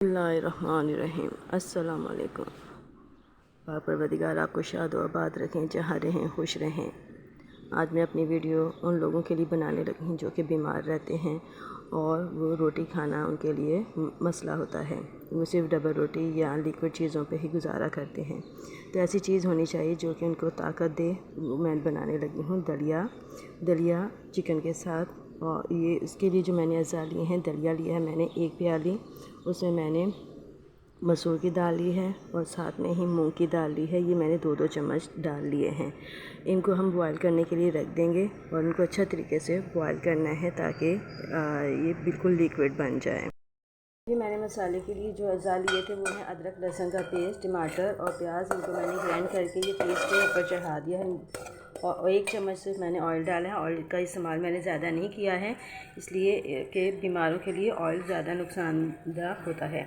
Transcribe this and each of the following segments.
बिस्मिल्लाहिर्रहमानिर्रहीम। अस्सलाम वालेकुम। परवरदिगार आपको शाद व आबाद रखें, जहाँ रहें खुश रहें। आज मैं अपनी वीडियो उन लोगों के लिए बनाने लगी हूँ जो कि बीमार रहते हैं और वो रोटी खाना उनके लिए मसला होता है। वो सिर्फ डबल रोटी या लिक्विड चीज़ों पे ही गुजारा करते हैं। तो ऐसी चीज़ होनी चाहिए जो कि उनको ताकत दे। मैं बनाने लगी हूँ दलिया चिकन के साथ। और ये इसके लिए जो मैंने अज़ा लिए हैं, दलिया लिया है मैंने 1 प्याली, उसमें मैंने मसूर की दाल ली है और साथ में ही मूंग की दाल ली है। ये मैंने 2-2 चम्मच डाल लिए हैं। इनको हम बॉयल करने के लिए रख देंगे और इनको अच्छा तरीके से बॉयल करना है ताकि ये बिल्कुल लिक्विड बन जाए। ये मैंने मसाले के लिए जो अज़ा लिए थे वो है अदरक लहसुन का पेस्ट, टमाटर और प्याज। इनको मैंने ग्राइंड करके ये पेस्ट के ऊपर चढ़ा दिया है और 1 चम्मच सिर्फ मैंने ऑयल डाला है। ऑयल का इस्तेमाल मैंने ज़्यादा नहीं किया है इसलिए कि बीमारों के लिए ऑयल ज़्यादा नुकसानदायक होता है।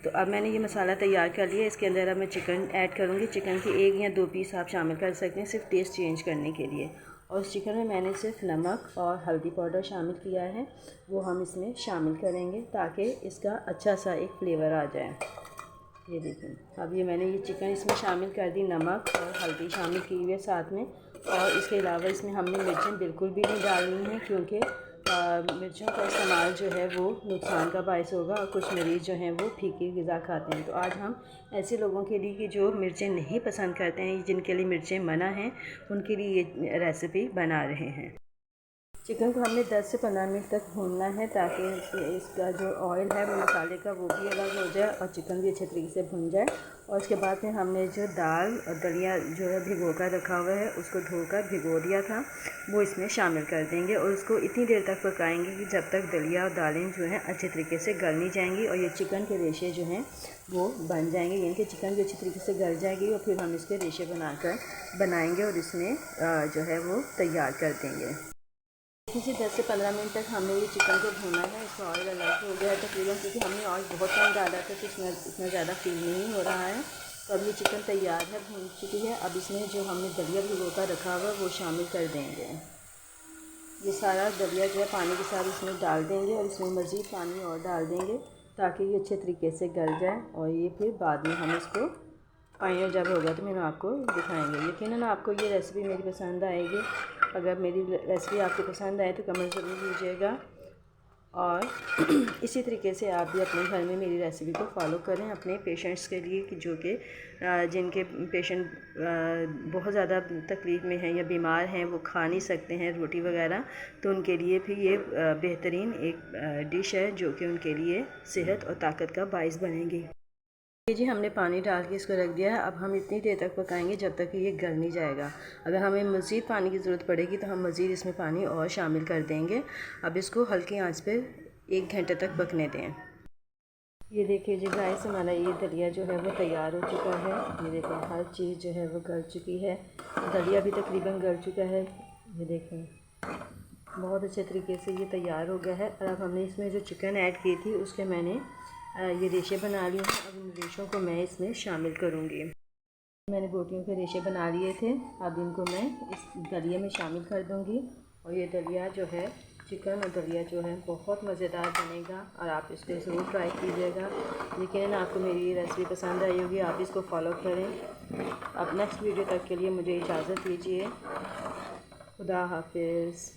तो अब मैंने ये मसाला तैयार कर लिया। इसके अंदर अब मैं चिकन ऐड करूँगी। चिकन के 1 या 2 पीस आप शामिल कर सकते हैं सिर्फ टेस्ट चेंज करने के लिए। और इस चिकन में मैंने सिर्फ नमक और हल्दी पाउडर शामिल किया है, वो हम इसमें शामिल करेंगे ताकि इसका अच्छा सा एक फ्लेवर आ जाए। ये देखें, अब ये मैंने ये चिकन इसमें शामिल कर दी, नमक और हल्दी शामिल की हुई है साथ में। और इसके अलावा इसमें हमने मिर्चें बिल्कुल भी नहीं डालनी है क्योंकि मिर्चों का इस्तेमाल जो है वो नुकसान का बायस होगा और कुछ मरीज़ जो हैं वो फीकी ग़िज़ा खाते हैं। तो आज हम ऐसे लोगों के लिए कि जो मिर्चें नहीं पसंद करते हैं, जिनके लिए मिर्चें मना हैं, उनके लिए ये रेसिपी बना रहे हैं। चिकन को हमने 10 से 15 मिनट तक भूनना है ताकि इसका जो ऑयल है वो मसाले का वो भी अलग हो जाए और चिकन भी अच्छे तरीके से भुन जाए। और उसके बाद में हमने जो दाल और दलिया जो है भिगो कर रखा हुआ है, उसको धोकर भिगो दिया था, वो इसमें शामिल कर देंगे और उसको इतनी देर तक पकाएंगे कि जब तक दलिया और दालें जो हैं अच्छे तरीके से गल नहीं जाएंगी और ये चिकन के रेशे जो हैं वो बन जाएंगे। यानी कि चिकन भी अच्छी तरीके से गल जाएगी और फिर हम इसके रेशे बनाएंगे और इसमें जो है वो तैयार कर देंगे। इसी 10 से 15 मिनट तक हमने ये चिकन को भूना है। इसका ऑयल अलग हो गया है तकरीबन, क्योंकि हमने ऑयल बहुत कम डाला था तो इसमें इतना ज़्यादा फील नहीं हो रहा है। तो अब ये चिकन तैयार है, भून चुकी है। अब इसमें जो हमने दलिया भिगो कर रखा हुआ है वो शामिल कर देंगे। ये सारा दलिया जो है पानी के साथ इसमें डाल देंगे और इसमें मज़ीद पानी और डाल देंगे ताकि ये अच्छे तरीके से गल जाए। और ये फिर बाद में हम इसको पानी जब होगा तो मैं आपको दिखाएंगे। यकीनन आपको ये रेसिपी मेरी पसंद आएगी। अगर मेरी रेसिपी आपको पसंद आए तो कमेंट ज़रूर कीजिएगा और इसी तरीके से आप भी अपने घर में मेरी रेसिपी को फॉलो करें अपने पेशेंट्स के लिए कि जो कि जिनके पेशेंट बहुत ज़्यादा तकलीफ़ में हैं या बीमार हैं, वो खा नहीं सकते हैं रोटी वगैरह, तो उनके लिए भी ये बेहतरीन एक डिश है जो कि उनके लिए सेहत और ताकत का बाइस बनेगी। जी हमने पानी डाल के इसको रख दिया है। अब हम इतनी देर तक पकाएंगे जब तक कि ये गल नहीं जाएगा। अगर हमें मज़ीद पानी की ज़रूरत पड़ेगी तो हम मज़ीद इसमें पानी और शामिल कर देंगे। अब इसको हल्की आंच पे 1 घंटे तक पकने दें। ये देखिए जी गाइस, हमारा ये दलिया जो है वो तैयार हो चुका है। ये देखें हर चीज़ जो है वो गल चुकी है, दलिया भी तकरीबन गल चुका है। ये देखें बहुत अच्छे तरीके से ये तैयार हो गया है। और अब हमने इसमें जो चिकन ऐड की थी उसके मैंने ये रेशे बना लिए हैं। अब इन रेशों को मैं इसमें शामिल करूँगी। मैंने बोटियों के रेशे बना लिए थे, अब इनको मैं इस दलिया में शामिल कर दूँगी। और ये दलिया जो है, चिकन और दलिया जो है बहुत मज़ेदार बनेगा और आप इसको ज़रूर ट्राई कीजिएगा। यकीनन आपको मेरी ये रेसिपी पसंद आई होगी, आप इसको फॉलो करें। अब नेक्स्ट वीडियो तक के लिए मुझे इजाज़त दीजिए। खुदा हाफिज़।